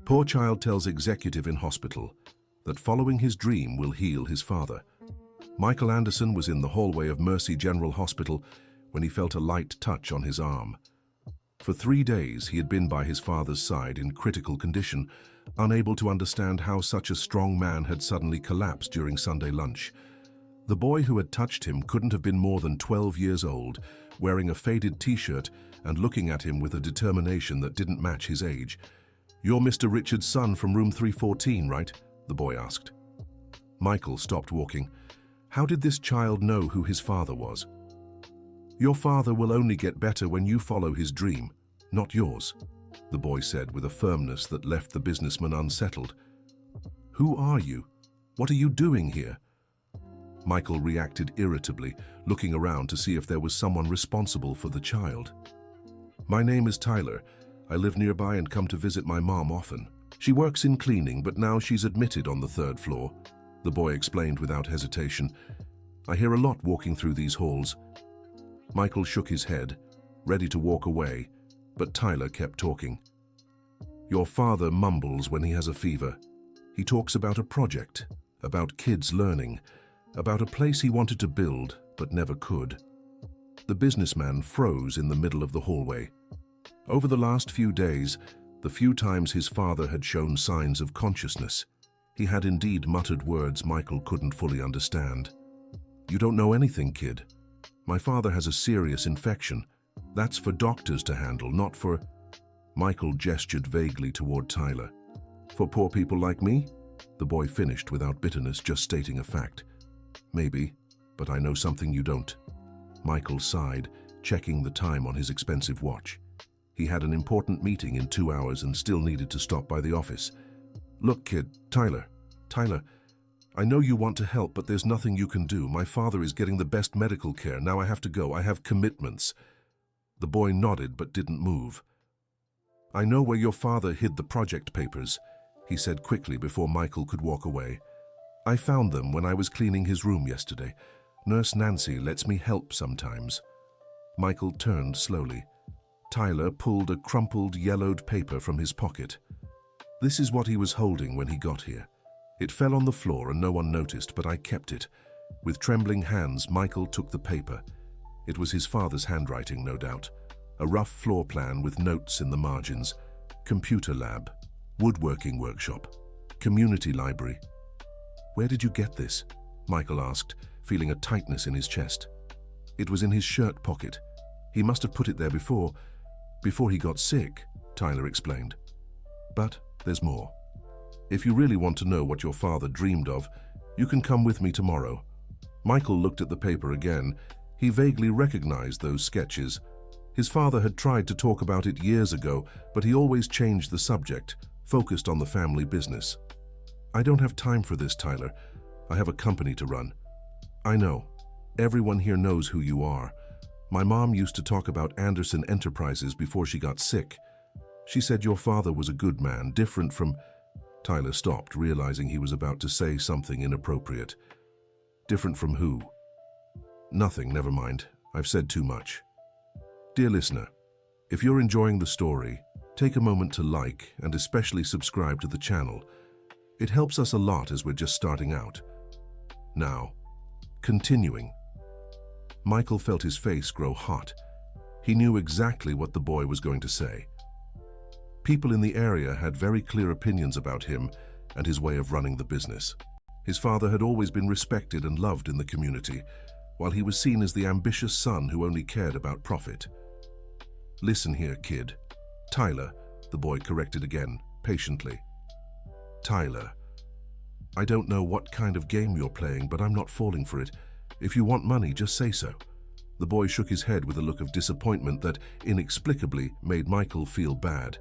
Poor child tells executive in hospital that following his dream will heal his father. Michael Anderson was in the hallway of Mercy General Hospital when he felt a light touch on his arm. For 3 days he had been by his father's side in critical condition, unable to understand how such a strong man had suddenly collapsed during Sunday lunch. The boy who had touched him couldn't have been more than 12 years old, wearing a faded t-shirt and looking at him with a determination that didn't match his age. "You're Mr. Richard's son from room 314, right?" the boy asked. Michael stopped walking. How did this child know who his father was? "Your father will only get better when you follow his dream, not yours," the boy said with a firmness that left the businessman unsettled. "Who are you? What are you doing here?" Michael reacted irritably, looking around to see if there was someone responsible for the child. "My name is Tyler. I live nearby and come to visit my mom often. She works in cleaning, but now she's admitted on the 3rd floor," the boy explained without hesitation. "I hear a lot walking through these halls." Michael shook his head, ready to walk away, but Tyler kept talking. "Your father mumbles when he has a fever. He talks about a project, about kids learning, about a place he wanted to build but never could." The businessman froze in the middle of the hallway. Over the last few days, the few times his father had shown signs of consciousness, he had indeed muttered words Michael couldn't fully understand. "You don't know anything, kid. My father has a serious infection. That's for doctors to handle, not for—" Michael gestured vaguely toward Tyler. "For poor people like me?" the boy finished without bitterness, just stating a fact. "Maybe, but I know something you don't." Michael sighed, checking the time on his expensive watch. He had an important meeting in 2 hours and still needed to stop by the office. "Look, kid, Tyler, I know you want to help, but there's nothing you can do. My father is getting the best medical care. Now I have to go. I have commitments." The boy nodded but didn't move. "I know where your father hid the project papers," he said quickly before Michael could walk away. "I found them when I was cleaning his room yesterday. Nurse Nancy lets me help sometimes." Michael turned slowly. Tyler pulled a crumpled, yellowed paper from his pocket. This is what he was holding when he got here. It fell on the floor and no one noticed, but I kept it. With trembling hands, Michael took the paper. It was his father's handwriting, no doubt. A rough floor plan with notes in the margins. Computer lab, woodworking workshop, community library. "Where did you get this?" Michael asked, feeling a tightness in his chest. "It was in his shirt pocket. He must have put it there before he got sick," Tyler explained. "But there's more. If you really want to know what your father dreamed of, you can come with me tomorrow." Michael looked at the paper again. He vaguely recognized those sketches. His father had tried to talk about it years ago, but he always changed the subject, focused on the family business. "I don't have time for this, Tyler. I have a company to run." "I know. Everyone here knows who you are. My mom used to talk about Anderson Enterprises before she got sick. She said your father was a good man, different from—" Tyler stopped, realizing he was about to say something inappropriate. "Different from who?" "Nothing, never mind. I've said too much." Dear listener, if you're enjoying the story, take a moment to like and especially subscribe to the channel. It helps us a lot as we're just starting out. Now, continuing. Michael felt his face grow hot. He knew exactly what the boy was going to say. People in the area had very clear opinions about him and his way of running the business. His father had always been respected and loved in the community, while he was seen as the ambitious son who only cared about profit. "Listen here, kid." "Tyler," the boy corrected again, patiently. "Tyler, I don't know what kind of game you're playing, but I'm not falling for it. If you want money, just say so." The boy shook his head with a look of disappointment that inexplicably made Michael feel bad.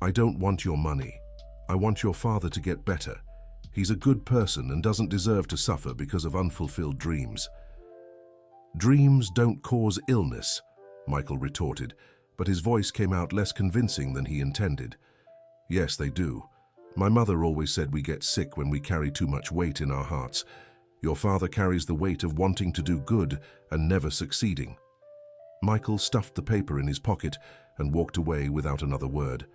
"I don't want your money. I want your father to get better. He's a good person and doesn't deserve to suffer because of unfulfilled dreams." "Dreams don't cause illness," Michael retorted, but his voice came out less convincing than he intended. "Yes, they do. My mother always said we get sick when we carry too much weight in our hearts. Your father carries the weight of wanting to do good and never succeeding." Michael stuffed the paper in his pocket and walked away without another word.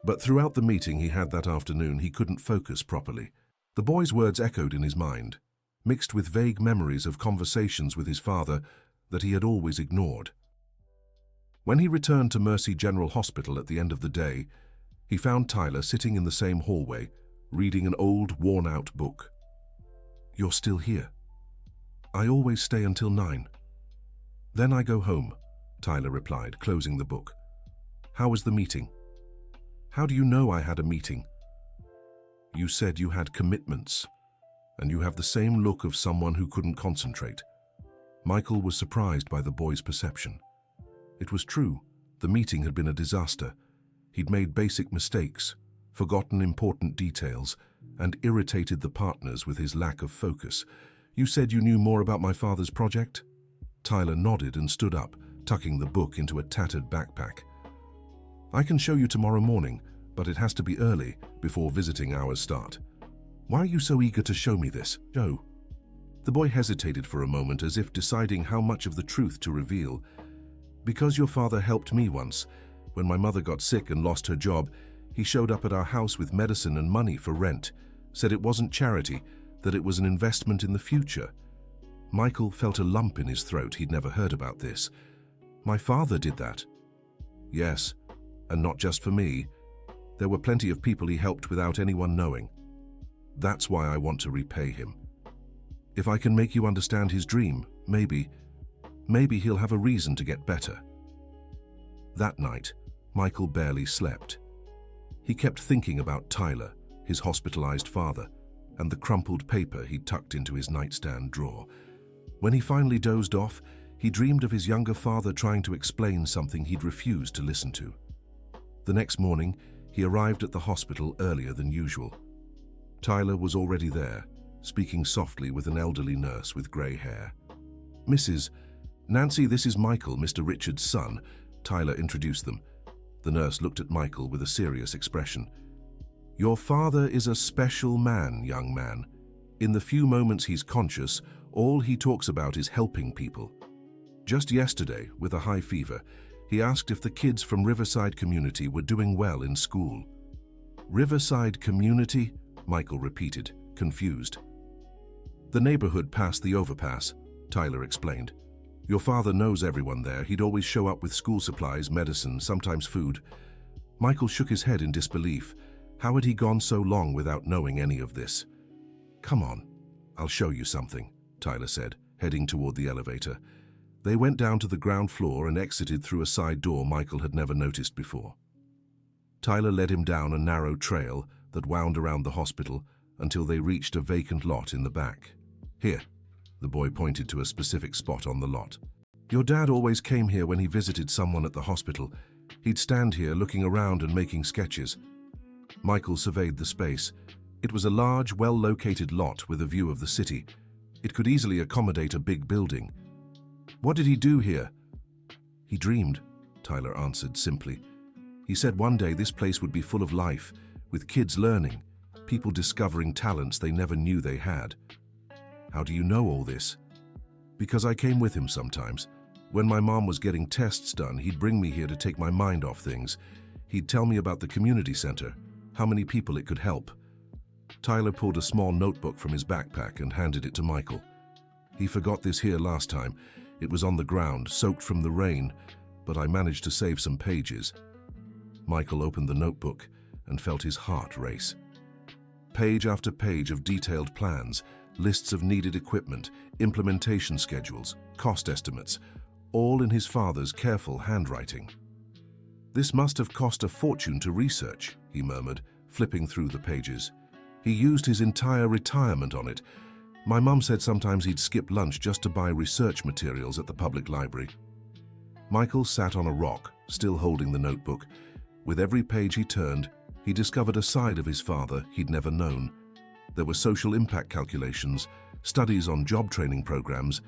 But throughout the meeting he had that afternoon, he couldn't focus properly. The boy's words echoed in his mind, mixed with vague memories of conversations with his father that he had always ignored. When he returned to Mercy General Hospital at the end of the day, he found Tyler sitting in the same hallway, reading an old, worn-out book. "You're still here. I always stay until 9. Then I go home," Tyler replied, closing the book. "How was the meeting?" "How do you know I had a meeting?" "You said you had commitments, and you have the same look of someone who couldn't concentrate." Michael was surprised by the boy's perception. It was true. The meeting had been a disaster. He'd made basic mistakes, forgotten important details, and irritated the partners with his lack of focus. "You said you knew more about my father's project?" Tyler nodded and stood up, tucking the book into a tattered backpack. "I can show you tomorrow morning, but it has to be early, before visiting hours start." "Why are you so eager to show me this, Joe?" The boy hesitated for a moment, as if deciding how much of the truth to reveal. "Because your father helped me once. When my mother got sick and lost her job, he showed up at our house with medicine and money for rent, said it wasn't charity, that it was an investment in the future." Michael felt a lump in his throat. He'd never heard about this. "My father did that?" "Yes, and not just for me. There were plenty of people he helped without anyone knowing. That's why I want to repay him. If I can make you understand his dream, maybe he'll have a reason to get better." That night, Michael barely slept. He kept thinking about Tyler, his hospitalized father, and the crumpled paper he'd tucked into his nightstand drawer. When he finally dozed off, he dreamed of his younger father trying to explain something he'd refused to listen to. The next morning, he arrived at the hospital earlier than usual. Tyler was already there, speaking softly with an elderly nurse with grey hair. "Mrs. Nancy, this is Michael, Mr. Richards' son," Tyler introduced them. The nurse looked at Michael with a serious expression. "Your father is a special man, young man. In the few moments he's conscious, all he talks about is helping people. Just yesterday, with a high fever, he asked if the kids from Riverside Community were doing well in school." "Riverside Community?" Michael repeated, confused. "The neighborhood past the overpass," Tyler explained. "Your father knows everyone there. He'd always show up with school supplies, medicine, sometimes food." Michael shook his head in disbelief. How had he gone so long without knowing any of this? "Come on, I'll show you something," Tyler said, heading toward the elevator. They went down to the ground floor and exited through a side door Michael had never noticed before. Tyler led him down a narrow trail that wound around the hospital until they reached a vacant lot in the back. "Here," the boy pointed to a specific spot on the lot. "Your dad always came here when he visited someone at the hospital. He'd stand here looking around and making sketches." Michael surveyed the space. It was a large, well-located lot with a view of the city. It could easily accommodate a big building. "What did he do here?" "He dreamed," Tyler answered simply. "He said one day this place would be full of life, with kids learning, people discovering talents they never knew they had." "How do you know all this?" "Because I came with him sometimes. When my mom was getting tests done, he'd bring me here to take my mind off things. He'd tell me about the community center, how many people it could help." Tyler pulled a small notebook from his backpack and handed it to Michael. "He forgot this here last time. It was on the ground, soaked from the rain, but I managed to save some pages." Michael opened the notebook and felt his heart race. Page after page of detailed plans, lists of needed equipment, implementation schedules, cost estimates, all in his father's careful handwriting. "This must have cost a fortune to research," he murmured, flipping through the pages. "He used his entire retirement on it. My mum said sometimes he'd skip lunch just to buy research materials at the public library." Michael sat on a rock, still holding the notebook. With every page he turned, he discovered a side of his father he'd never known. There were social impact calculations, studies on job training programs,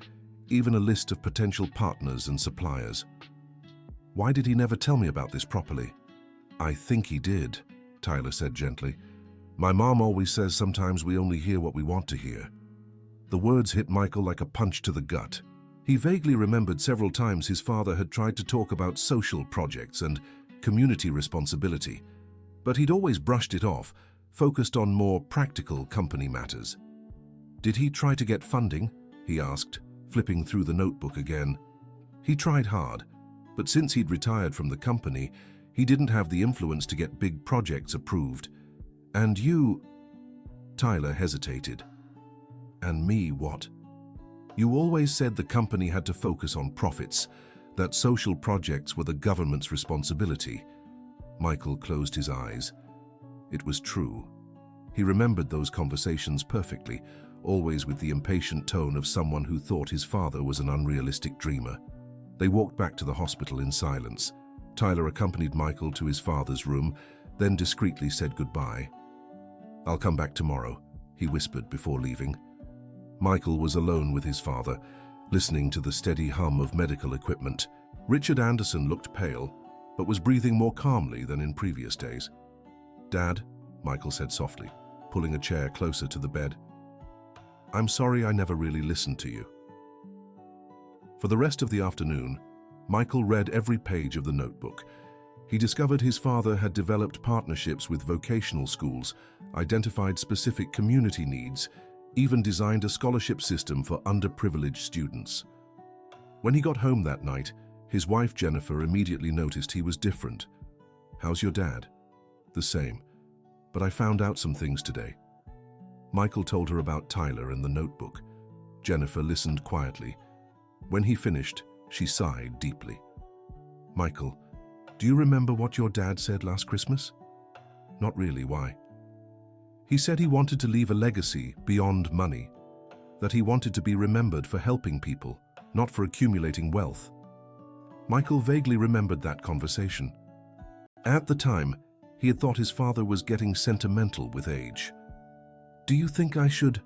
even a list of potential partners and suppliers. "Why did he never tell me about this properly?" "I think he did," Tyler said gently. "My mom always says sometimes we only hear what we want to hear." The words hit Michael like a punch to the gut. He vaguely remembered several times his father had tried to talk about social projects and community responsibility. But he'd always brushed it off, focused on more practical company matters. "Did he try to get funding?" he asked, flipping through the notebook again. He tried hard, but since he'd retired from the company, he didn't have the influence to get big projects approved. "And you—" Tyler hesitated. "And me what? You always said the company had to focus on profits, that social projects were the government's responsibility." Michael closed his eyes. It was true. He remembered those conversations perfectly, always with the impatient tone of someone who thought his father was an unrealistic dreamer. They walked back to the hospital in silence. Tyler accompanied Michael to his father's room, then discreetly said goodbye. "I'll come back tomorrow," he whispered before leaving. Michael was alone with his father, listening to the steady hum of medical equipment. Richard Anderson looked pale, but was breathing more calmly than in previous days. "Dad," Michael said softly, pulling a chair closer to the bed. "I'm sorry I never really listened to you." For the rest of the afternoon, Michael read every page of the notebook. He discovered his father had developed partnerships with vocational schools, identified specific community needs, even designed a scholarship system for underprivileged students. When he got home that night, his wife Jennifer immediately noticed he was different. "How's your dad?" "The same. But I found out some things today." Michael told her about Tyler and the notebook. Jennifer listened quietly. When he finished, she sighed deeply. "Michael, do you remember what your dad said last Christmas?" "Not really. Why?" "He said he wanted to leave a legacy beyond money, that he wanted to be remembered for helping people, not for accumulating wealth." Michael vaguely remembered that conversation. At the time, he had thought his father was getting sentimental with age. "Do you think I should—"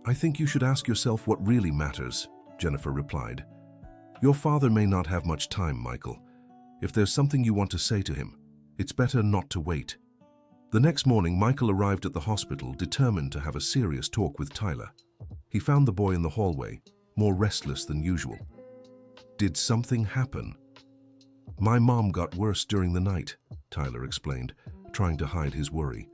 "I think you should ask yourself what really matters," Jennifer replied. "Your father may not have much time, Michael. If there's something you want to say to him, it's better not to wait." The next morning, Michael arrived at the hospital determined to have a serious talk with Tyler. He found the boy in the hallway, more restless than usual. "Did something happen?" "My mom got worse during the night," Tyler explained, trying to hide his worry.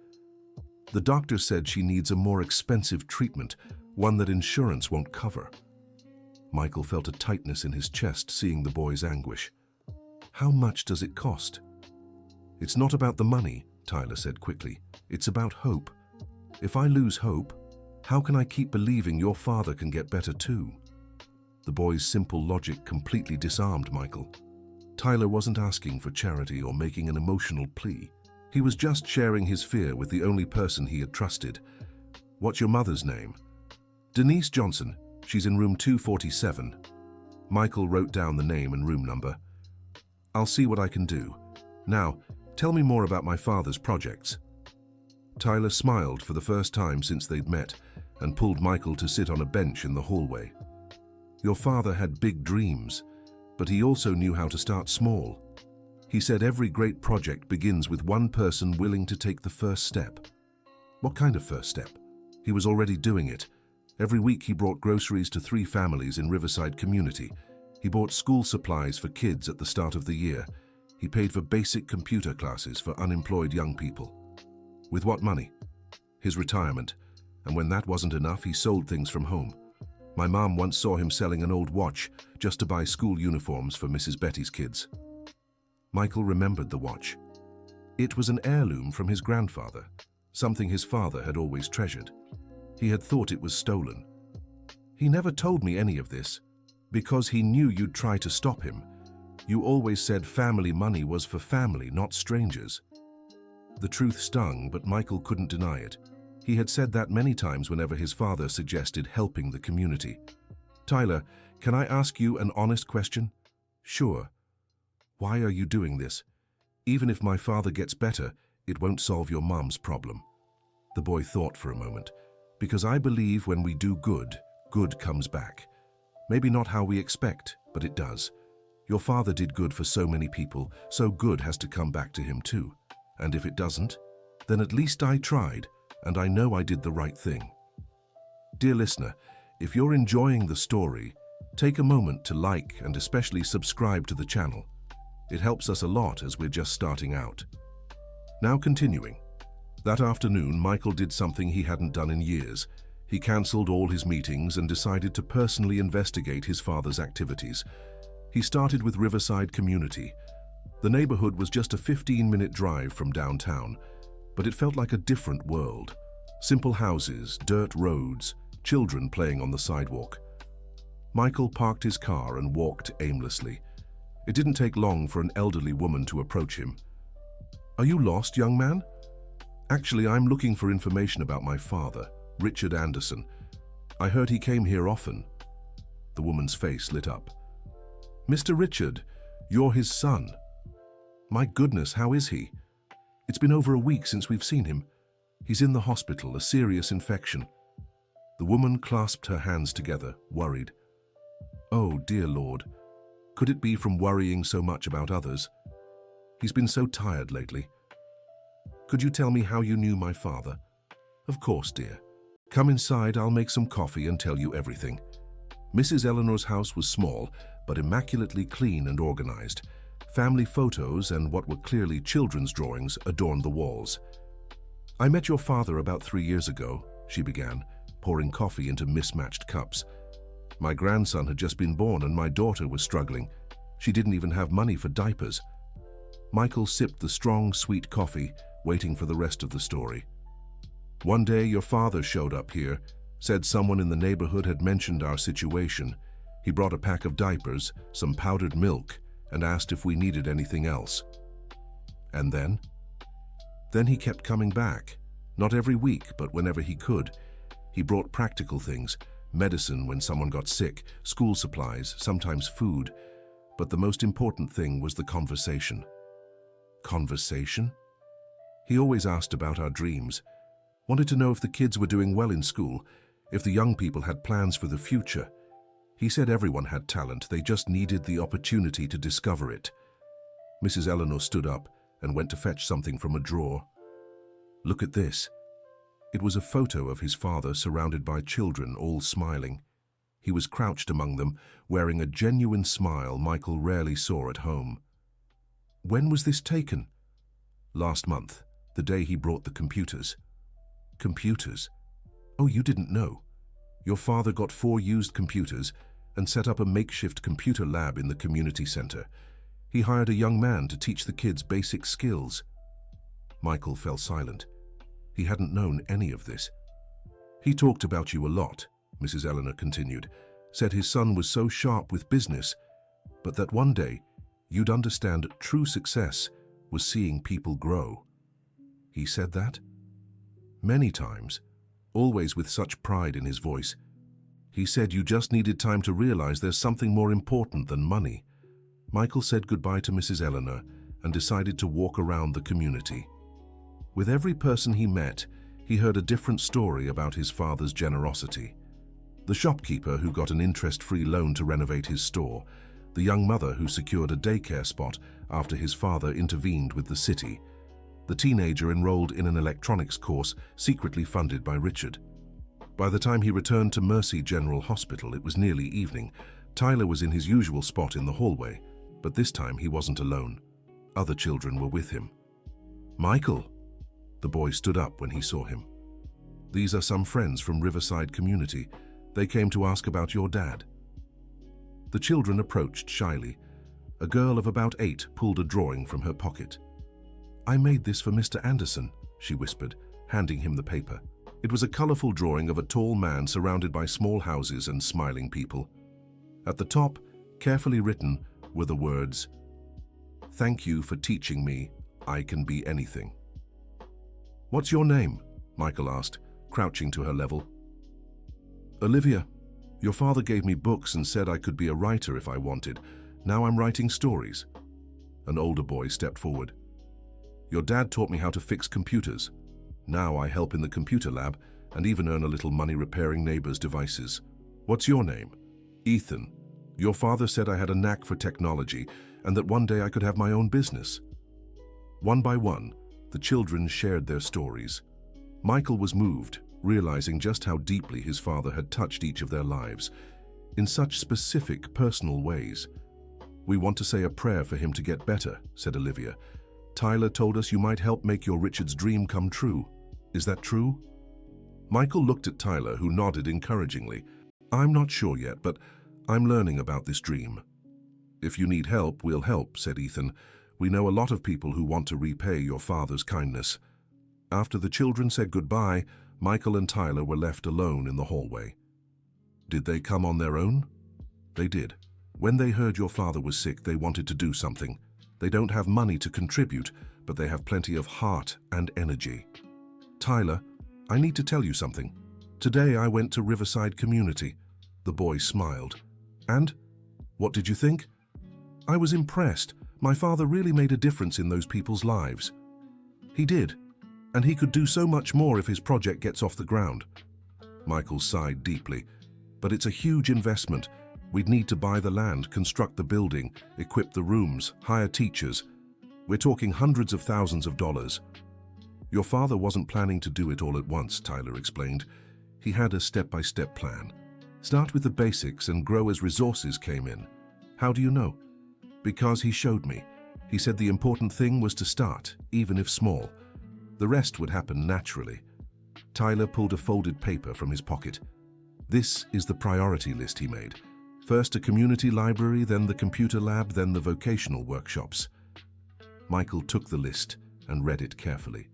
"The doctor said she needs a more expensive treatment, one that insurance won't cover." Michael felt a tightness in his chest seeing the boy's anguish. "How much does it cost?" "It's not about the money," Tyler said quickly. "It's about hope. If I lose hope, how can I keep believing your father can get better too?" The boy's simple logic completely disarmed Michael. Tyler wasn't asking for charity or making an emotional plea. He was just sharing his fear with the only person he had trusted. "What's your mother's name?" "Denise Johnson. She's in room 247. Michael wrote down the name and room number. "I'll see what I can do. Now, tell me more about my father's projects." Tyler smiled for the first time since they'd met and pulled Michael to sit on a bench in the hallway. "Your father had big dreams, but he also knew how to start small. He said every great project begins with one person willing to take the first step." "What kind of first step?" "He was already doing it. Every week he brought groceries to 3 families in Riverside Community. He bought school supplies for kids at the start of the year. He paid for basic computer classes for unemployed young people." "With what money?" "His retirement. And when that wasn't enough, he sold things from home. My mom once saw him selling an old watch just to buy school uniforms for Mrs. Betty's kids." Michael remembered the watch. It was an heirloom from his grandfather, something his father had always treasured. He had thought it was stolen. "He never told me any of this, because he knew you'd try to stop him. You always said family money was for family, not strangers." The truth stung, but Michael couldn't deny it. He had said that many times whenever his father suggested helping the community. "Tyler, can I ask you an honest question?" "Sure." "Why are you doing this? Even if my father gets better, it won't solve your mom's problem." The boy thought for a moment. "Because I believe when we do good, good comes back. Maybe not how we expect, but it does. Your father did good for so many people, so good has to come back to him too. And if it doesn't, then at least I tried, and I know I did the right thing." Dear listener, if you're enjoying the story, take a moment to like and especially subscribe to the channel. It helps us a lot as we're just starting out. Now continuing. That afternoon, Michael did something he hadn't done in years. He cancelled all his meetings and decided to personally investigate his father's activities. He started with Riverside Community. The neighborhood was just a 15-minute drive from downtown, but it felt like a different world. Simple houses, dirt roads, children playing on the sidewalk. Michael parked his car and walked aimlessly. It didn't take long for an elderly woman to approach him. "Are you lost, young man?" "Actually, I'm looking for information about my father, Richard Anderson. I heard he came here often." The woman's face lit up. "Mr. Richard, you're his son. My goodness, how is he? It's been over a week since we've seen him. He's in the hospital, a serious infection." The woman clasped her hands together, worried. "Oh, dear Lord. Could it be from worrying so much about others? He's been so tired lately. Could you tell me how you knew my father?" "Of course, dear. Come inside, I'll make some coffee and tell you everything." Mrs. Eleanor's house was small, but immaculately clean and organized. Family photos and what were clearly children's drawings adorned the walls. "I met your father about 3 years ago," she began, pouring coffee into mismatched cups. "My grandson had just been born and my daughter was struggling. She didn't even have money for diapers." Michael sipped the strong, sweet coffee, waiting for the rest of the story. "One day your father showed up here, said someone in the neighborhood had mentioned our situation. He brought a pack of diapers, some powdered milk, and asked if we needed anything else." "And then?" "Then he kept coming back. Not every week, but whenever he could. He brought practical things, medicine when someone got sick, school supplies, sometimes food. But the most important thing was the conversation." "Conversation?" "He always asked about our dreams. Wanted to know if the kids were doing well in school, if the young people had plans for the future. He said everyone had talent, they just needed the opportunity to discover it." Mrs. Eleanor stood up and went to fetch something from a drawer. "Look at this." It was a photo of his father surrounded by children, all smiling. He was crouched among them, wearing a genuine smile Michael rarely saw at home. "When was this taken?" "Last month, the day he brought the computers." "Computers? Oh, you didn't know. Your father got 4 used computers and set up a makeshift computer lab in the community center. He hired a young man to teach the kids basic skills." Michael fell silent. He hadn't known any of this. "He talked about you a lot," Mrs. Eleanor continued, "said his son was so sharp with business, but that one day you'd understand true success was seeing people grow." "He said that?" "Many times, always with such pride in his voice. He said you just needed time to realize there's something more important than money." Michael said goodbye to Mrs. Eleanor and decided to walk around the community. With every person he met, he heard a different story about his father's generosity. The shopkeeper who got an interest-free loan to renovate his store, the young mother who secured a daycare spot after his father intervened with the city, the teenager enrolled in an electronics course secretly funded by Richard. By the time he returned to Mercy General Hospital, it was nearly evening. Tyler was in his usual spot in the hallway, but this time he wasn't alone. Other children were with him. "Michael!" The boy stood up when he saw him. "These are some friends from Riverside Community. They came to ask about your dad." The children approached shyly. A girl of about 8 pulled a drawing from her pocket. "I made this for Mr. Anderson," she whispered, handing him the paper. It was a colorful drawing of a tall man surrounded by small houses and smiling people. At the top, carefully written, were the words, "Thank you for teaching me I can be anything." "What's your name?" Michael asked, crouching to her level. "Olivia. Your father gave me books and said I could be a writer if I wanted. Now I'm writing stories." An older boy stepped forward. "Your dad taught me how to fix computers. Now I help in the computer lab and even earn a little money repairing neighbors' devices. What's your name?" "Ethan. Your father said I had a knack for technology and that one day I could have my own business." One by one, the children shared their stories. Michael was moved, realizing just how deeply his father had touched each of their lives, in such specific, personal ways. "We want to say a prayer for him to get better," said Olivia. Tyler told us you might help make your Richard's dream come true. Is that true? Michael looked at Tyler, who nodded encouragingly. I'm not sure yet, but I'm learning about this dream. If you need help, we'll help, said Ethan. We know a lot of people who want to repay your father's kindness. After the children said goodbye, Michael and Tyler were left alone in the hallway. Did they come on their own? They did. When they heard your father was sick, they wanted to do something. They don't have money to contribute, but they have plenty of heart and energy. Tyler, I need to tell you something. Today I went to Riverside Community. The boy smiled. And? What did you think? I was impressed. My father really made a difference in those people's lives. He did. And he could do so much more if his project gets off the ground. Michael sighed deeply. But it's a huge investment. We'd need to buy the land, construct the building, equip the rooms, hire teachers. We're talking hundreds of thousands of dollars. Your father wasn't planning to do it all at once, Tyler explained. He had a step-by-step plan. Start with the basics and grow as resources came in. How do you know? Because he showed me. He said the important thing was to start, even if small. The rest would happen naturally. Tyler pulled a folded paper from his pocket. This is the priority list he made. First a community library, then the computer lab, then the vocational workshops. Michael took the list and read it carefully.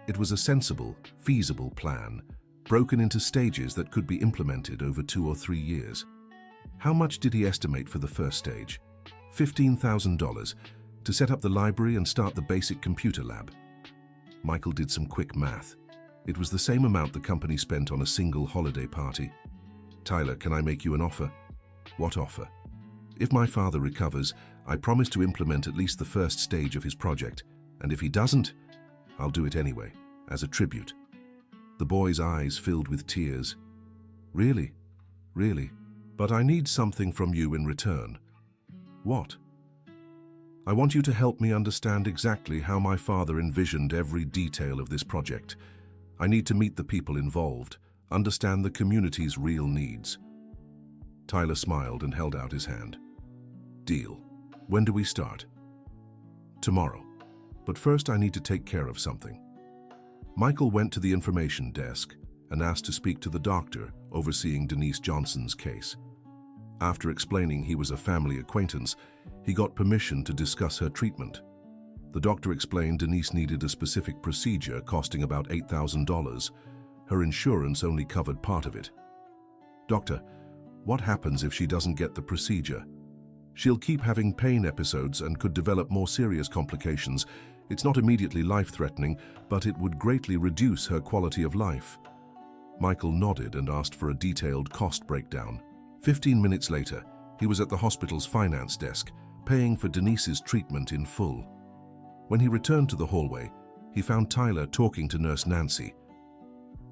It was a sensible, feasible plan, broken into stages that could be implemented over 2 or 3 years. How much did he estimate for the first stage? $15,000 to set up the library and start the basic computer lab. Michael did some quick math. It was the same amount the company spent on a single holiday party. Tyler, can I make you an offer? What offer? If my father recovers, I promise to implement at least the first stage of his project, and if he doesn't, I'll do it anyway, as a tribute. The boy's eyes filled with tears. Really? Really? But I need something from you in return. What? I want you to help me understand exactly how my father envisioned every detail of this project. I need to meet the people involved, understand the community's real needs. Tyler smiled and held out his hand. Deal. When do we start? Tomorrow. But first I need to take care of something. Michael went to the information desk and asked to speak to the doctor overseeing Denise Johnson's case. After explaining he was a family acquaintance, he got permission to discuss her treatment. The doctor explained Denise needed a specific procedure costing about $8,000. Her insurance only covered part of it. Doctor, what happens if she doesn't get the procedure? She'll keep having pain episodes and could develop more serious complications. It's not immediately life-threatening, but it would greatly reduce her quality of life. Michael nodded and asked for a detailed cost breakdown. 15 minutes later, he was at the hospital's finance desk, paying for Denise's treatment in full. When he returned to the hallway, he found Tyler talking to Nurse Nancy.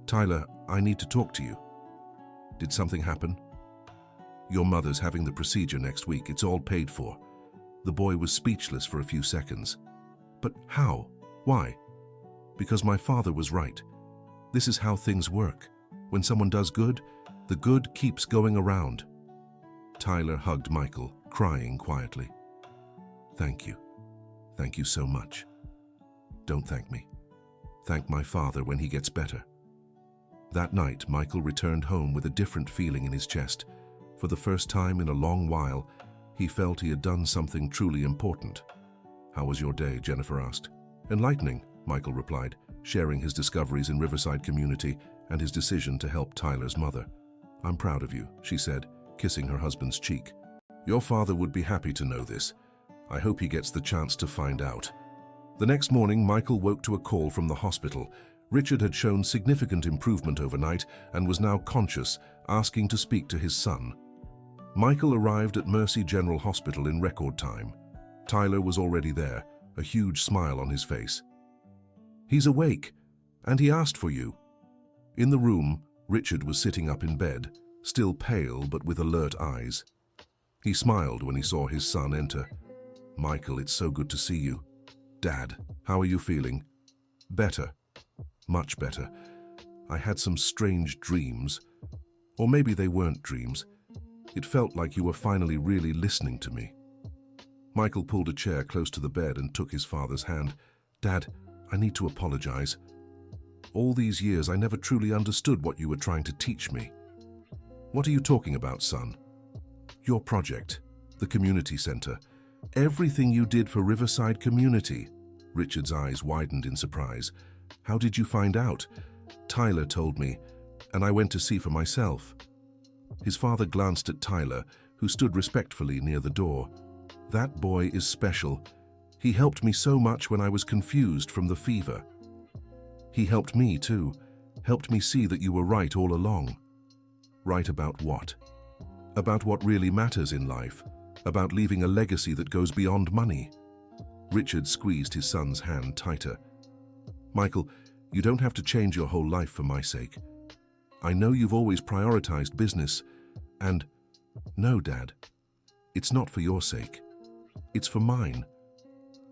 Tyler, I need to talk to you. Did something happen? Your mother's having the procedure next week. It's all paid for. The boy was speechless for a few seconds. But how? Why? Because my father was right. This is how things work. When someone does good, the good keeps going around. Tyler hugged Michael, crying quietly. Thank you. Thank you so much. Don't thank me. Thank my father when he gets better. That night, Michael returned home with a different feeling in his chest. For the first time in a long while, he felt he had done something truly important. How was your day? Jennifer asked. Enlightening, Michael replied, sharing his discoveries in Riverside Community and his decision to help Tyler's mother. I'm proud of you, she said, kissing her husband's cheek. Your father would be happy to know this. I hope he gets the chance to find out. The next morning, Michael woke to a call from the hospital. Richard had shown significant improvement overnight and was now conscious, asking to speak to his son. Michael arrived at Mercy General Hospital in record time. Tyler was already there, a huge smile on his face. He's awake, and he asked for you. In the room, Richard was sitting up in bed, still pale but with alert eyes. He smiled when he saw his son enter. Michael, it's so good to see you. Dad, how are you feeling? Better. Much better. I had some strange dreams. Or maybe they weren't dreams. It felt like you were finally really listening to me. Michael pulled a chair close to the bed and took his father's hand. "Dad, I need to apologize. All these years I never truly understood what you were trying to teach me." "What are you talking about, son?" "Your project, the community center. Everything you did for Riverside Community." Richard's eyes widened in surprise. "How did you find out?" "Tyler told me, and I went to see for myself." His father glanced at Tyler, who stood respectfully near the door. "That boy is special. He helped me so much when I was confused from the fever. He helped me too, helped me see that you were right all along." "Right about what?" "About what really matters in life, about leaving a legacy that goes beyond money." Richard squeezed his son's hand tighter. "Michael, you don't have to change your whole life for my sake. I know you've always prioritized business, and no, Dad, it's not for your sake. It's for mine.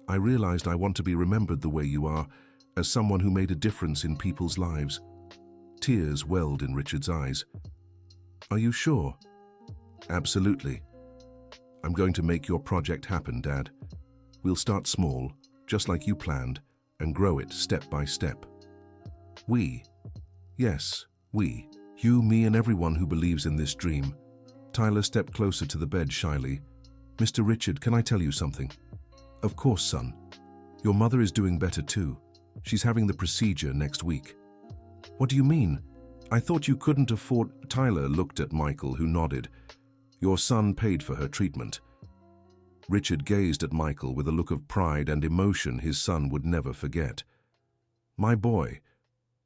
I realized I want to be remembered the way you are, as someone who made a difference in people's lives." Tears welled in Richard's eyes. "Are you sure?" "Absolutely. I'm going to make your project happen, Dad. We'll start small, just like you planned, and grow it step by step." "We?" "Yes, we. You, me, and everyone who believes in this dream." Tyler stepped closer to the bed shyly. "Mr. Richard, can I tell you something?" "Of course, son. Your mother is doing better too. She's having the procedure next week." "What do you mean? I thought you couldn't afford—" Tyler looked at Michael, who nodded. "Your son paid for her treatment." Richard gazed at Michael with a look of pride and emotion his son would never forget. "My boy,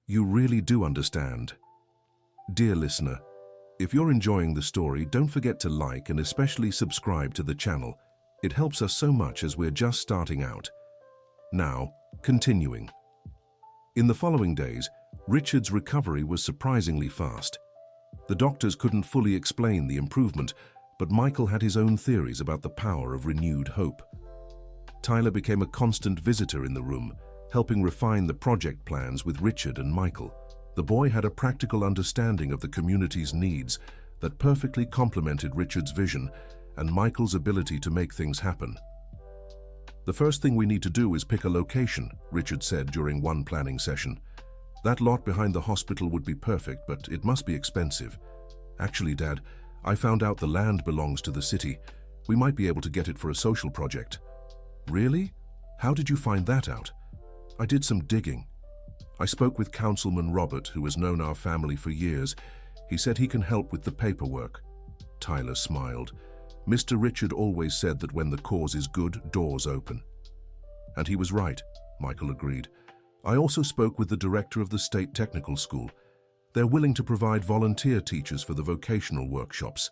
you really do understand." Dear listener, if you're enjoying the story, don't forget to like and especially subscribe to the channel. It helps us so much as we're just starting out. Now, continuing. In the following days, Richard's recovery was surprisingly fast. The doctors couldn't fully explain the improvement, but Michael had his own theories about the power of renewed hope. Tyler became a constant visitor in the room, helping refine the project plans with Richard and Michael. The boy had a practical understanding of the community's needs that perfectly complemented Richard's vision and Michael's ability to make things happen. "The first thing we need to do is pick a location," Richard said during one planning session. "That lot behind the hospital would be perfect, but it must be expensive. Actually, Dad, I found out the land belongs to the city. We might be able to get it for a social project." "Really? How did you find that out?" "I did some digging. I spoke with Councilman Robert, who has known our family for years. He said he can help with the paperwork." Tyler smiled. "Mr. Richard always said that when the cause is good, doors open." "And he was right," Michael agreed. "I also spoke with the director of the State Technical School. They're willing to provide volunteer teachers for the vocational workshops."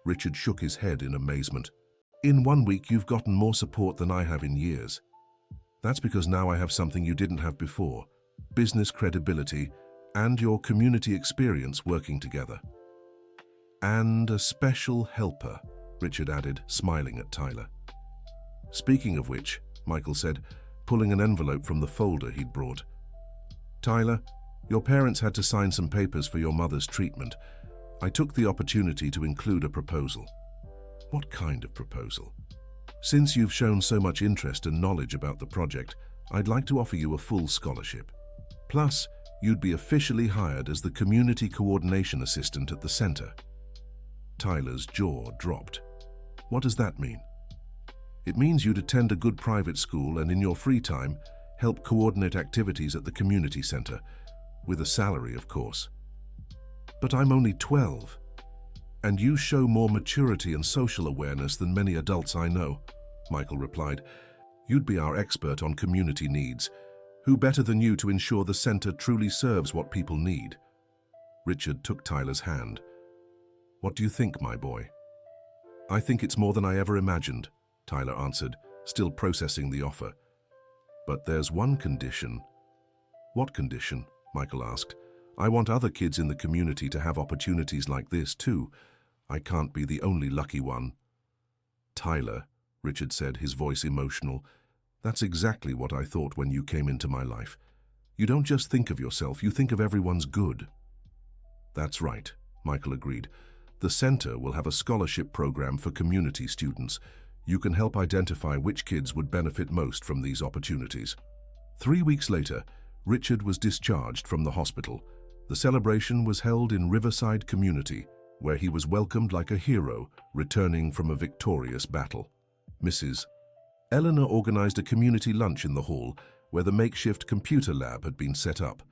Richard shook his head in amazement. "In 1 week, you've gotten more support than I have in years." "That's because now I have something you didn't have before: business credibility and your community experience working together." "And a special helper," Richard added, smiling at Tyler. "Speaking of which," Michael said, pulling an envelope from the folder he'd brought. "Tyler, your parents had to sign some papers for your mother's treatment. I took the opportunity to include a proposal." "What kind of proposal?" "Since you've shown so much interest and knowledge about the project, I'd like to offer you a full scholarship. Plus, you'd be officially hired as the community coordination assistant at the center." Tyler's jaw dropped. "What does that mean?" "It means you'd attend a good private school and in your free time, help coordinate activities at the community center. With a salary, of course." "But I'm only 12. And you show more maturity and social awareness than many adults I know," Michael replied. "You'd be our expert on community needs. Who better than you to ensure the center truly serves what people need?" Richard took Tyler's hand. "What do you think, my boy?" "I think it's more than I ever imagined," Tyler answered, still processing the offer. "But there's one condition." "What condition?" Michael asked. "I want other kids in the community to have opportunities like this too. I can't be the only lucky one." "Tyler," Richard said, his voice emotional, "that's exactly what I thought when you came into my life. You don't just think of yourself, you think of everyone's good." "That's right," Michael agreed. "The center will have a scholarship program for community students. You can help identify which kids would benefit most from these opportunities. 3 weeks later, Richard was discharged from the hospital. The celebration was held in Riverside Community, where he was welcomed like a hero returning from a victorious battle. Mrs. Eleanor organized a community lunch in the hall where the makeshift computer lab had been set up.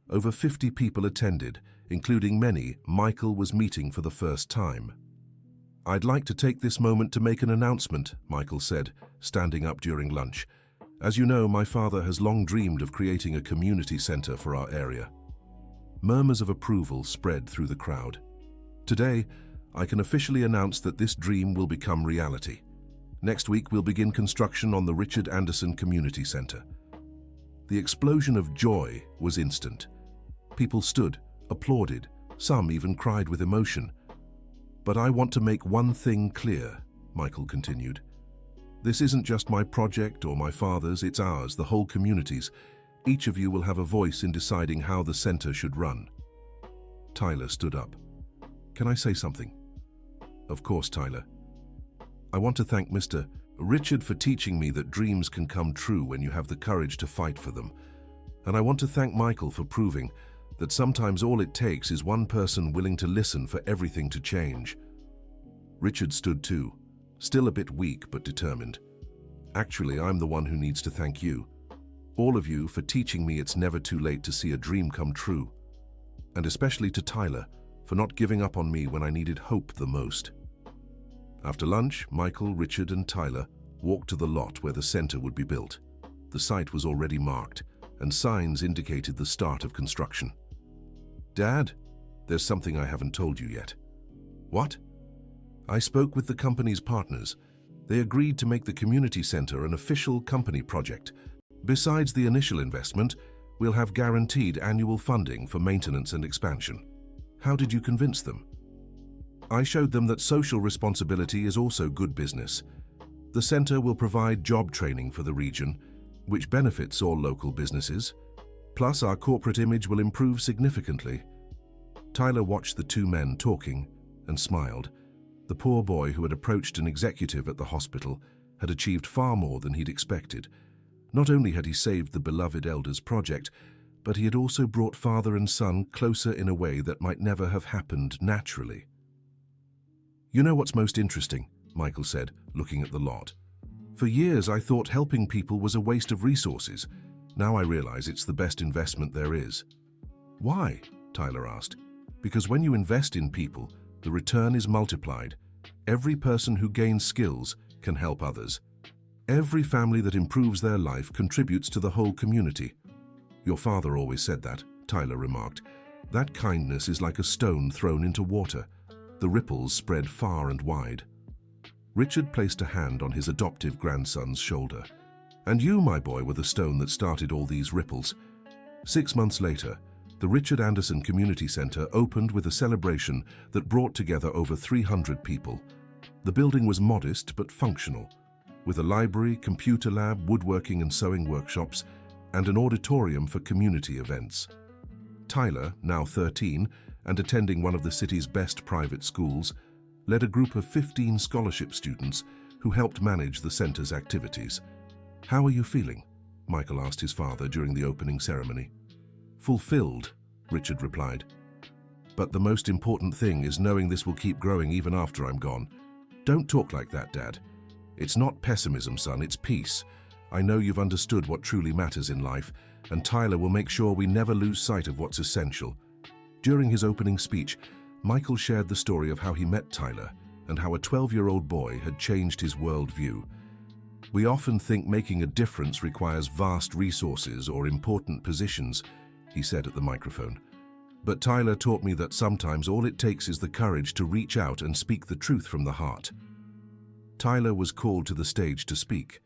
Over 50 people attended, including many Michael was meeting for the first time. "I'd like to take this moment to make an announcement," Michael said, standing up during lunch. "As you know, my father has long dreamed of creating a community center for our area." Murmurs of approval spread through the crowd. "Today, I can officially announce that this dream will become reality. Next week, we'll begin construction on the Richard Anderson Community Center." The explosion of joy was instant. People stood, applauded, some even cried with emotion. "But I want to make one thing clear," Michael continued. "This isn't just my project or my father's, it's ours, the whole community's. Each of you will have a voice in deciding how the center should run." Tyler stood up. "Can I say something?" "Of course, Tyler." "I want to thank Mr. Richard for teaching me that dreams can come true when you have the courage to fight for them. And I want to thank Michael for proving that sometimes all it takes is one person willing to listen for everything to change." Richard stood too, still a bit weak but determined. "Actually, I'm the one who needs to thank you. All of you for teaching me it's never too late to see a dream come true. And especially to Tyler for not giving up on me when I needed hope the most." After lunch, Michael, Richard and Tyler walked to the lot where the center would be built. The site was already marked, and signs indicated the start of construction. "Dad, there's something I haven't told you yet." "What?" "I spoke with the company's partners. They agreed to make the community center an official company project. Besides the initial investment, we'll have guaranteed annual funding for maintenance and expansion." "How did you convince them?" "I showed them that social responsibility is also good business. The center will provide job training for the region, which benefits all local businesses. Plus, our corporate image will improve significantly." Tyler watched the two men talking and smiled. The poor boy who had approached an executive at the hospital had achieved far more than he'd expected. Not only had he saved the beloved elder's project, but he had also brought father and son closer in a way that might never have happened naturally. "You know what's most interesting?" Michael said, looking at the lot. "For years I thought helping people was a waste of resources. Now I realize it's the best investment there is." "Why?" Tyler asked. "Because when you invest in people, the return is multiplied. Every person who gains skills can help others. Every family that improves their life contributes to the whole community." "Your father always said that," Tyler remarked. "That kindness is like a stone thrown into water. The ripples spread far and wide." Richard placed a hand on his adoptive grandson's shoulder. "And you, my boy, were the stone that started all these ripples." 6 months later, the Richard Anderson Community Center opened with a celebration that brought together over 300 people. The building was modest but functional, with a library, computer lab, woodworking and sewing workshops, and an auditorium for community events. Tyler, now 13 and attending one of the city's best private schools, led a group of 15 scholarship students who helped manage the center's activities. "How are you feeling?" Michael asked his father during the opening ceremony. "Fulfilled," Richard replied. "But the most important thing is knowing this will keep growing even after I'm gone." "Don't talk like that, Dad. It's not pessimism, son, it's peace. I know you've understood what truly matters in life, and Tyler will make sure we never lose sight of what's essential." During his opening speech, Michael shared the story of how he met Tyler and how a 12-year-old boy had changed his worldview. "We often think making a difference requires vast resources or important positions," he said at the microphone. "But Tyler taught me that sometimes all it takes is the courage to reach out and speak the truth from the heart." Tyler was called to the stage to speak.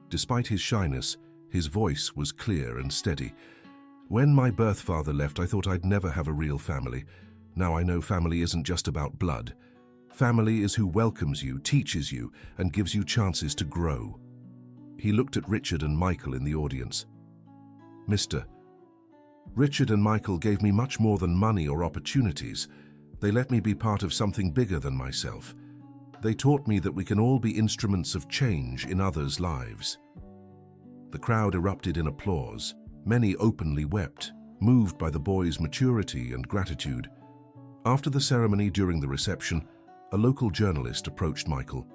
Despite his shyness, his voice was clear and steady. "When my birth father left, I thought I'd never have a real family. Now I know family isn't just about blood. Family is who welcomes you, teaches you, and gives you chances to grow." He looked at Richard and Michael in the audience. "Mr. Richard and Michael gave me much more than money or opportunities. They let me be part of something bigger than myself. They taught me that we can all be instruments of change in others' lives. The crowd erupted in applause. Many openly wept, moved by the boy's maturity and gratitude. After the ceremony, during the reception, a local journalist approached Michael.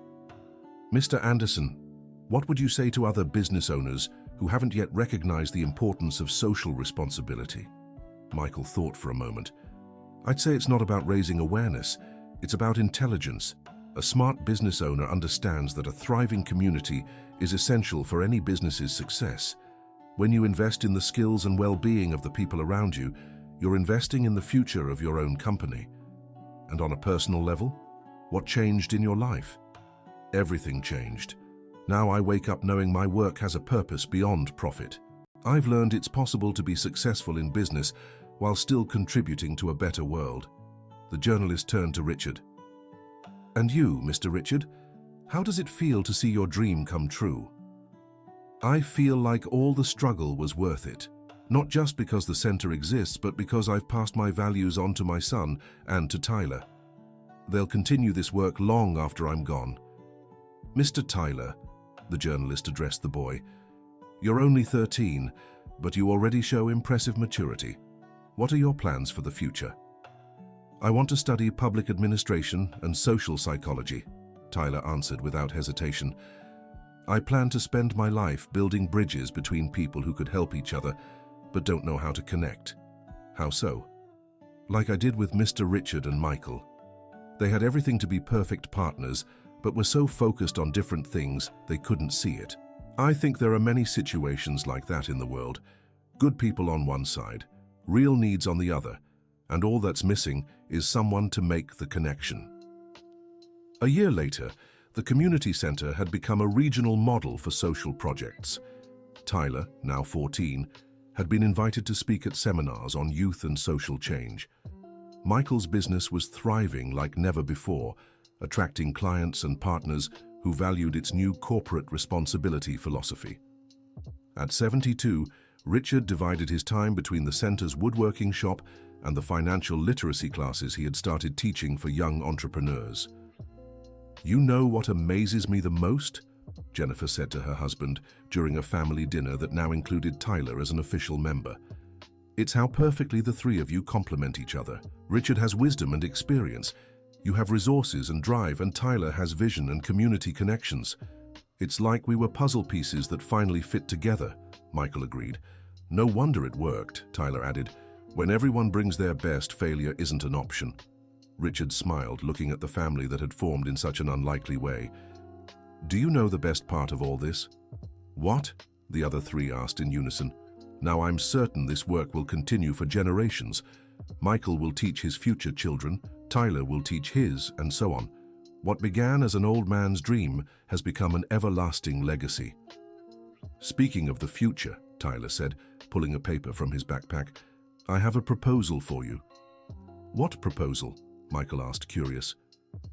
"Mr. Anderson, what would you say to other business owners who haven't yet recognized the importance of social responsibility?" Michael thought for a moment. "I'd say it's not about raising awareness, it's about intelligence. A smart business owner understands that a thriving community is essential for any business's success. When you invest in the skills and well-being of the people around you, you're investing in the future of your own company." And on a personal level, what changed in your life? Everything changed. Now I wake up knowing my work has a purpose beyond profit. I've learned it's possible to be successful in business while still contributing to a better world. The journalist turned to Richard. "And you, Mr. Richard, how does it feel to see your dream come true?" "I feel like all the struggle was worth it. Not just because the center exists, but because I've passed my values on to my son and to Tyler. They'll continue this work long after I'm gone." "Mr. Tyler," the journalist addressed the boy, "you're only 13, but you already show impressive maturity. What are your plans for the future?" "I want to study public administration and social psychology," Tyler answered without hesitation. "I plan to spend my life building bridges between people who could help each other, but don't know how to connect." "How so?" "Like I did with Mr. Richard and Michael. They had everything to be perfect partners, but were so focused on different things they couldn't see it. I think there are many situations like that in the world. Good people on one side, real needs on the other, and all that's missing is someone to make the connection." A year later, the community center had become a regional model for social projects. Tyler, now 14, had been invited to speak at seminars on youth and social change. Michael's business was thriving like never before, attracting clients and partners who valued its new corporate responsibility philosophy. At 72, Richard divided his time between the center's woodworking shop and the financial literacy classes he had started teaching for young entrepreneurs. "You know what amazes me the most?" Jennifer said to her husband during a family dinner that now included Tyler as an official member. "It's how perfectly the three of you complement each other. Richard has wisdom and experience. You have resources and drive, and Tyler has vision and community connections. It's like we were puzzle pieces that finally fit together," Michael agreed. "No wonder it worked," Tyler added. "When everyone brings their best, failure isn't an option." Richard smiled, looking at the family that had formed in such an unlikely way. "Do you know the best part of all this?" "What?" the other three asked in unison. "Now I'm certain this work will continue for generations. Michael will teach his future children, Tyler will teach his, and so on. What began as an old man's dream has become an everlasting legacy." "Speaking of the future," Tyler said, pulling a paper from his backpack, "I have a proposal for you." "What proposal?" Michael asked, curious.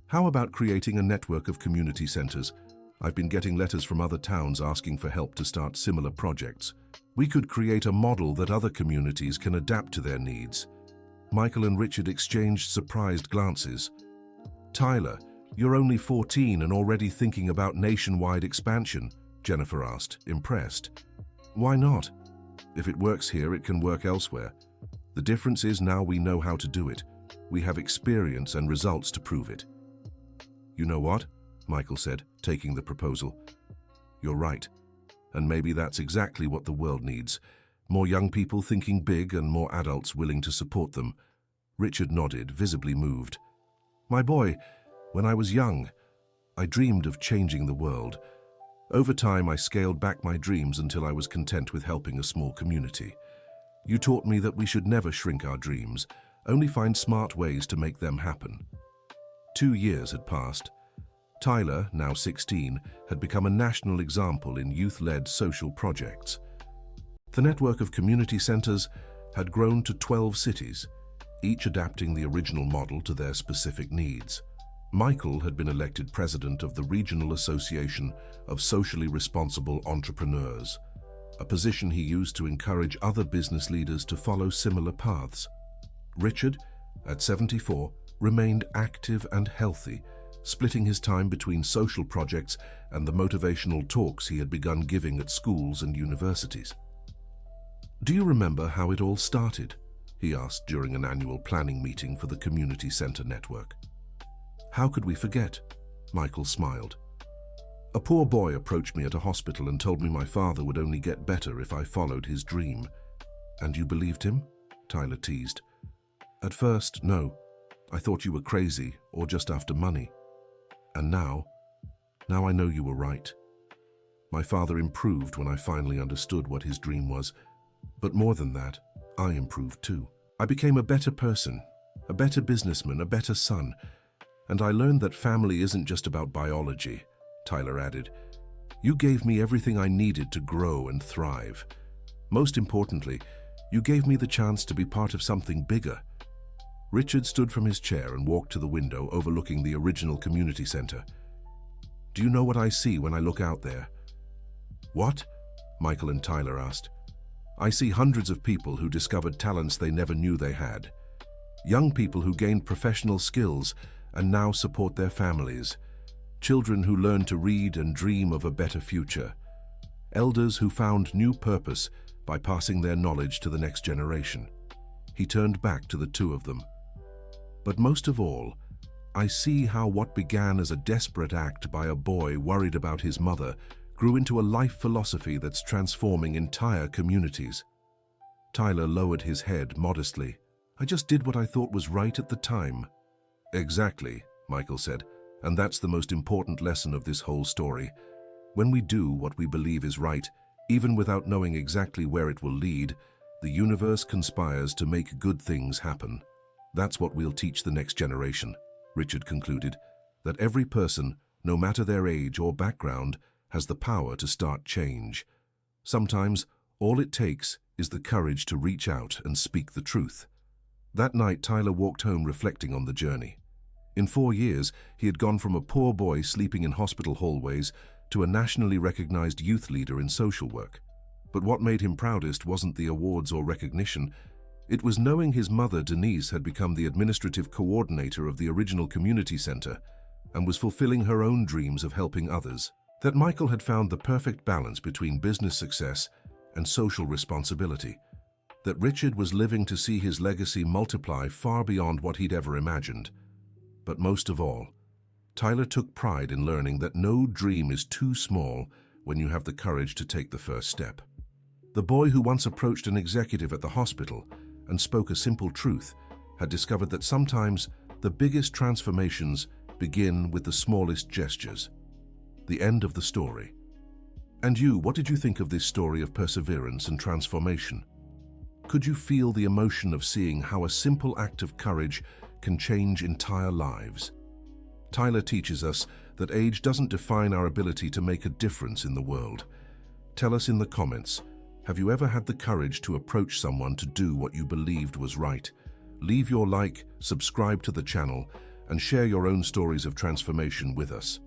"How about creating a network of community centers? I've been getting letters from other towns asking for help to start similar projects. We could create a model that other communities can adapt to their needs." Michael and Richard exchanged surprised glances. "Tyler, you're only 14 and already thinking about nationwide expansion?" Jennifer asked, impressed. "Why not? If it works here, it can work elsewhere. The difference is now we know how to do it. We have experience and results to prove it." "You know what?" Michael said, taking the proposal. "You're right. And maybe that's exactly what the world needs. More young people thinking big and more adults willing to support them." Richard nodded, visibly moved. "My boy, when I was young, I dreamed of changing the world. Over time, I scaled back my dreams until I was content with helping a small community. You taught me that we should never shrink our dreams, only find smart ways to make them happen." 2 years had passed. Tyler, now 16, had become a national example in youth-led social projects. The network of community centers had grown to 12 cities, each adapting the original model to their specific needs. Michael had been elected president of the Regional Association of Socially Responsible Entrepreneurs, a position he used to encourage other business leaders to follow similar paths. Richard, at 74, remained active and healthy, splitting his time between social projects and the motivational talks he had begun giving at schools and universities. "Do you remember how it all started?" he asked during an annual planning meeting for the community center network. "How could we forget?" Michael smiled. "A poor boy approached me at a hospital and told me my father would only get better if I followed his dream." "And you believed him?" Tyler teased. "At first, no. I thought you were crazy or just after money. And now I know you were right. My father improved when I finally understood what his dream was. But more than that, I improved too. I became a better person, a better businessman, a better son. And I learned that family isn't just about biology," Tyler added. "You gave me everything I needed to grow and thrive. Most importantly, you gave me the chance to be part of something bigger." Richard stood from his chair and walked to the window overlooking the original community center. "Do you know what I see when I look out there?" "What?" Michael and Tyler asked. "I see hundreds of people who discovered talents they never knew they had. Young people who gained professional skills and now support their families. Children who learn to read and dream of a better future. Elders who found new purpose by passing their knowledge to the next generation." He turned back to the two of them. "But most of all, I see how what began as a desperate act by a boy worried about his mother grew into a life philosophy that's transforming entire communities." Tyler lowered his head modestly. "I just did what I thought was right at the time." "Exactly," Michael said, "and that's the most important lesson of this whole story. When we do what we believe is right, even without knowing exactly where it will lead, the universe conspires to make good things happen. That's what we'll teach the next generation," Richard concluded, "that every person, no matter their age or background, has the power to start change. Sometimes, all it takes is the courage to reach out and speak the truth." That night, Tyler walked home reflecting on the journey. In 4 years, he had gone from a poor boy sleeping in hospital hallways to a nationally recognized youth leader in social work. But what made him proudest wasn't the awards or recognition. It was knowing his mother, Denise, had become the administrative coordinator of the original community center and was fulfilling her own dreams of helping others. That Michael had found the perfect balance between business success and social responsibility. That Richard was living to see his legacy multiply far beyond what he'd ever imagined. But most of all, Tyler took pride in learning that no dream is too small when you have the courage to take the first step. The boy who once approached an executive at the hospital and spoke a simple truth had discovered that sometimes the biggest transformations begin with the smallest gestures. The end of the story. And you, what did you think of this story of perseverance and transformation? Could you feel the emotion of seeing how a simple act of courage can change entire lives? Tyler teaches us that age doesn't define our ability to make a difference in the world. Tell us in the comments, have you ever had the courage to approach someone to do what you believed was right? Leave your like, subscribe to the channel, and share your own stories of transformation with us.